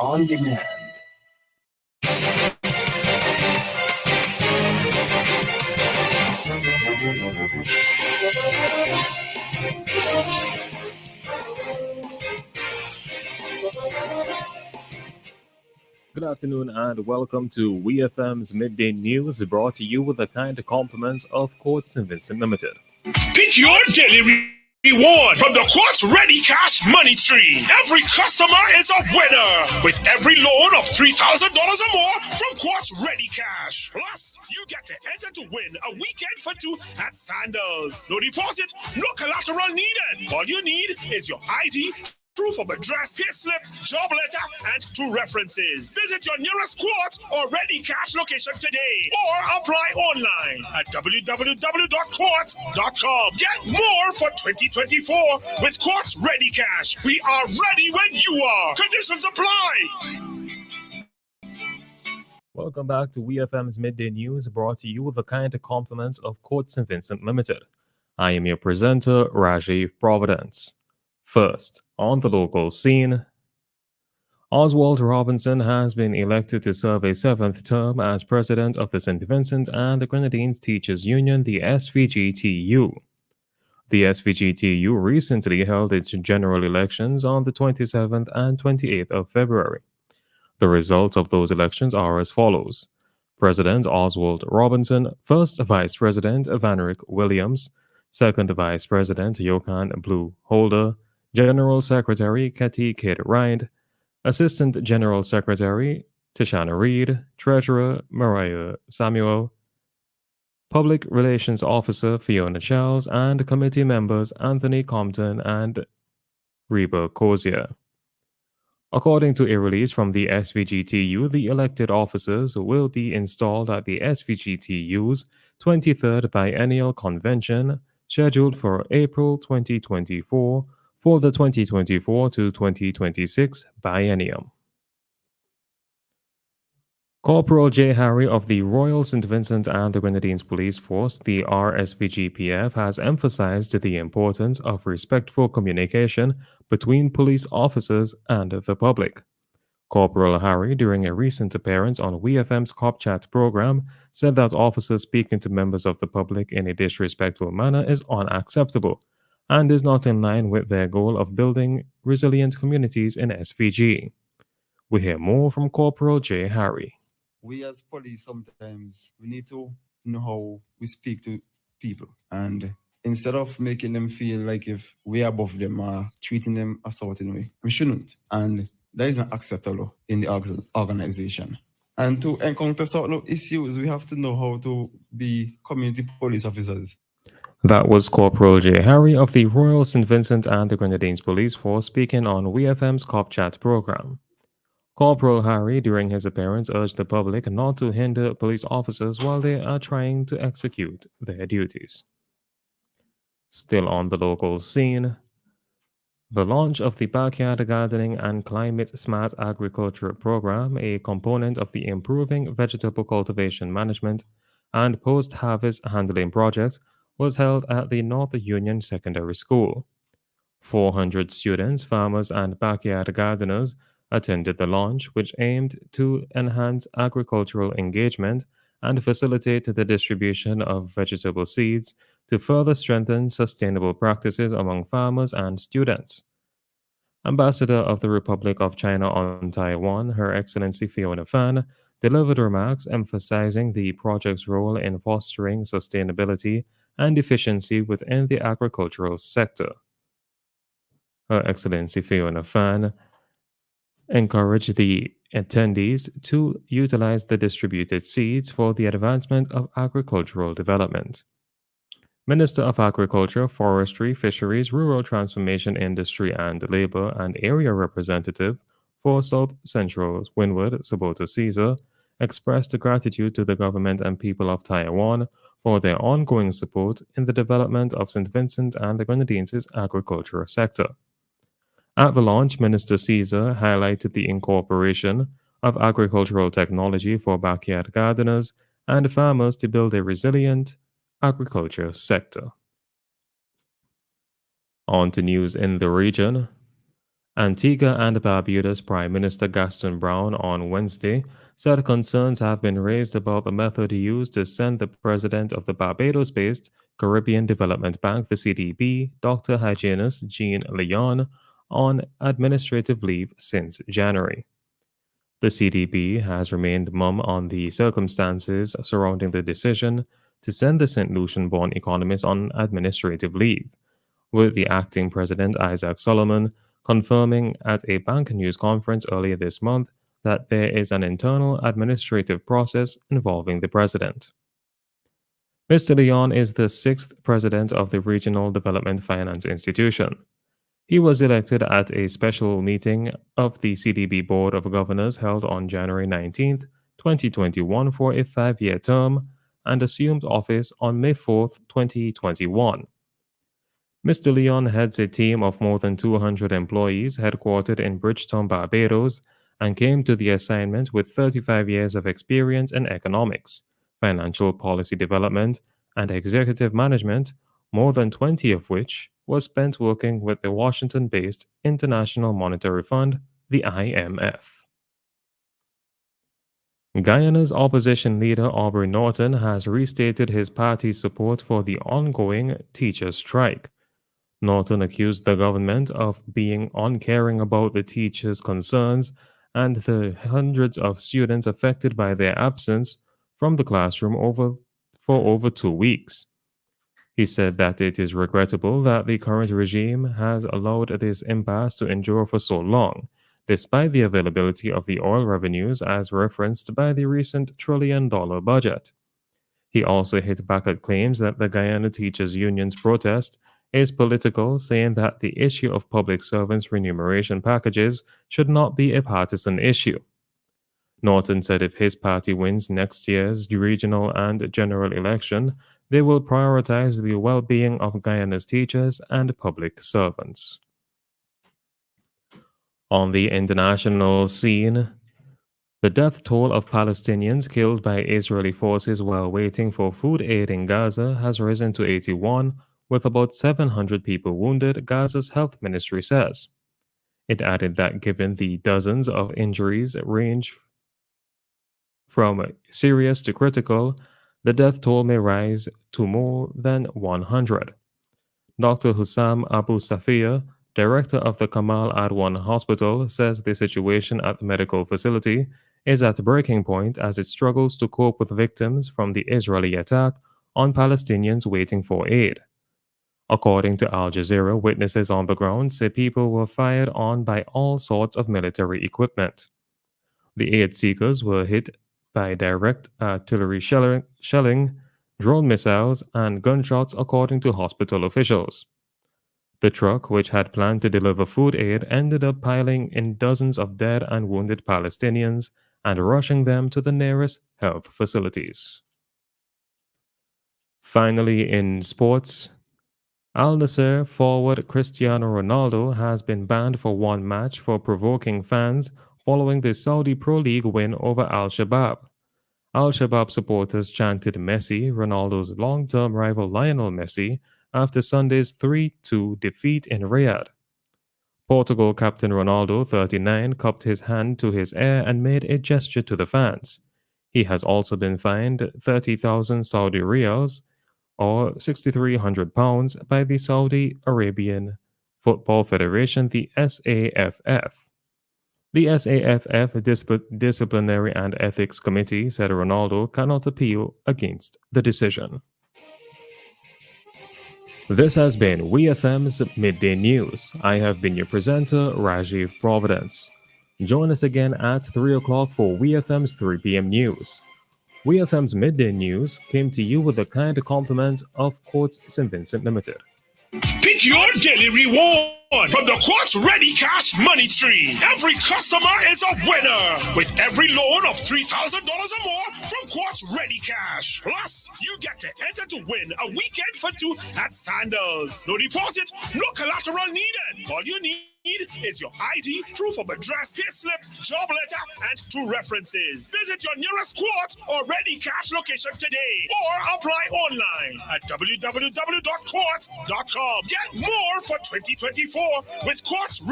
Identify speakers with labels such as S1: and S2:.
S1: on demand.
S2: Good afternoon and welcome to WEFM's Midday News, brought to you with the kind compliments of Courts St. Vincent Limited.
S3: Pick your daily reward from the Quartz Ready Cash Money Tree. Every customer is a winner with every loan of $3,000 or more from Quartz Ready Cash. Plus, you get to enter to win a weekend for two at Sandals. No deposit, no collateral needed. All you need is your ID, proof of address, pay slips, job letter, and 2 references. Visit your nearest Quartz or Ready Cash location today or apply online at www.quartz.com. Get more for 2024 with Quartz Ready Cash. We are ready when you are. Conditions apply.
S2: Welcome back to WEFM's Midday News, brought to you with the kind compliments of Courts St. Vincent Limited. I am your presenter, Rajiv Providence. First, on the local scene, Oswald Robinson has been elected to serve a 7th term as president of the St. Vincent and the Grenadines Teachers Union, the SVGTU. The SVGTU recently held its general elections on the 27th and 28th of February. The results of those elections are as follows: President Oswald Robinson, First Vice President Vanrick Williams, Second Vice President Johan Blue Holder, General Secretary Katie Kate Rind, Assistant General Secretary Tishana Reed, Treasurer Mariah Samuel, Public Relations Officer Fiona Charles, and committee members Anthony Compton and Reba Cozier. According to a release from the SVGTU, the elected officers will be installed at the SVGTU's 23rd Biennial Convention, scheduled for April 2024, for the 2024 to 2026 biennium. Corporal J. Harry of the Royal St. Vincent and the Grenadines Police Force, the RSVGPF, has emphasized the importance of respectful communication between police officers and the public. Corporal Harry, during a recent appearance on WEFM's Cop Chat program, said that officers speaking to members of the public in a disrespectful manner is unacceptable and is not in line with their goal of building resilient communities in SVG. We hear more from Corporal J. Harry.
S4: We as police sometimes we need to know how we speak to people, and instead of making them feel like if we're above them or treating them a certain way, we shouldn't, and that is not acceptable in the organization. And to encounter certain issues, we have to know how to be community police officers.
S2: That was Corporal J. Harry of the Royal St. Vincent and the Grenadines Police Force speaking on WEFM's Cop Chat program. Corporal Harry, during his appearance, urged the public not to hinder police officers while they are trying to execute their duties. Still on the local scene, the launch of the Backyard Gardening and Climate Smart Agriculture Program, a component of the Improving Vegetable Cultivation Management and Post-Harvest Handling Project, was held at the North Union Secondary School. 400 students, farmers, and backyard gardeners attended the launch, which aimed to enhance agricultural engagement and facilitate the distribution of vegetable seeds to further strengthen sustainable practices among farmers and students. Ambassador of the Republic of China on Taiwan, Her Excellency Fiona Fan, delivered remarks emphasizing the project's role in fostering sustainability and efficiency within the agricultural sector. Her Excellency Fiona Fan encouraged the attendees to utilize the distributed seeds for the advancement of agricultural development. Minister of Agriculture, Forestry, Fisheries, Rural Transformation, Industry and Labor, and Area Representative for South Central Windward, Sabota Caesar, expressed gratitude to the government and people of Taiwan for their ongoing support in the development of St. Vincent and the Grenadines' agriculture sector. At the launch, Minister Caesar highlighted the incorporation of agricultural technology for backyard gardeners and farmers to build a resilient agriculture sector. On to news in the region. Antigua and Barbuda's Prime Minister Gaston Brown on Wednesday said concerns have been raised about the method used to send the president of the Barbados-based Caribbean Development Bank, the CDB, Dr. Hygienist Jean Leon, on administrative leave since January. The CDB has remained mum on the circumstances surrounding the decision to send the St. Lucian-born economist on administrative leave, with the acting president Isaac Solomon confirming at a bank news conference earlier this month that there is an internal administrative process involving the president. Mr. Leon is the sixth president of the Regional Development Finance Institution. He was elected at a special meeting of the CDB Board of Governors held on January 19th, 2021 for a 5-year term and assumed office on May 4th, 2021. Mr. Leon heads a team of more than 200 employees headquartered in Bridgetown, Barbados, and came to the assignment with 35 years of experience in economics, financial policy development, and executive management, more than 20 of which was spent working with the Washington-based International Monetary Fund, the IMF. Guyana's opposition leader Aubrey Norton has restated his party's support for the ongoing teachers' strike. Norton accused the government of being uncaring about the teachers' concerns and the hundreds of students affected by their absence from the classroom for over 2 weeks. He said that it is regrettable that the current regime has allowed this impasse to endure for so long, despite the availability of the oil revenues as referenced by the recent $1 trillion budget. He also hit back at claims that the Guyana Teachers Union's protest is political, saying that the issue of public servants' remuneration packages should not be a partisan issue. Norton said if his party wins next year's regional and general election, they will prioritize the well-being of Guyana's teachers and public servants. On the international scene, the death toll of Palestinians killed by Israeli forces while waiting for food aid in Gaza has risen to 81, with about 700 people wounded, Gaza's health ministry says. It added that given the dozens of injuries range from serious to critical, the death toll may rise to more than 100. Dr. Hussam Abu Safia, director of the Kamal Adwan Hospital, says the situation at the medical facility is at breaking point as it struggles to cope with victims from the Israeli attack on Palestinians waiting for aid. According to Al Jazeera, witnesses on the ground say people were fired on by all sorts of military equipment. The aid seekers were hit by direct artillery shelling, drone missiles, and gunshots, according to hospital officials. The truck, which had planned to deliver food aid, ended up piling in dozens of dead and wounded Palestinians and rushing them to the nearest health facilities. Finally, in sports, Al Nassr forward Cristiano Ronaldo has been banned for one match for provoking fans following the Saudi Pro League win over Al-Shabaab. Al-Shabaab supporters chanted Messi, Ronaldo's long-term rival Lionel Messi, after Sunday's 3-2 defeat in Riyadh. Portugal captain Ronaldo, 39, cupped his hand to his ear and made a gesture to the fans. He has also been fined 30,000 Saudi riyals, or £6,300, by the Saudi Arabian Football Federation, the SAFF. The SAFF Disciplinary and Ethics Committee said Ronaldo cannot appeal against the decision. This has been WEFM's Midday News. I have been your presenter, Rajiv Providence. Join us again at 3 o'clock for WEFM's 3 p.m. news. WEFM's Midday News came to you with the kind compliment of Quartz St. Vincent Limited.
S3: Pick your daily reward from the Quartz Ready Cash Money Tree. Every customer is a winner with every loan of $3,000 or more from Quartz Ready Cash. Plus, you get to enter to win a weekend for two at Sandals. No deposit, no collateral needed. All you need is your ID, proof of address, pay slips, job letter, and 2 references. Visit your nearest Quartz or Ready Cash location today or apply online at www.quartz.com. Get more for 2024 with Quartz Ready.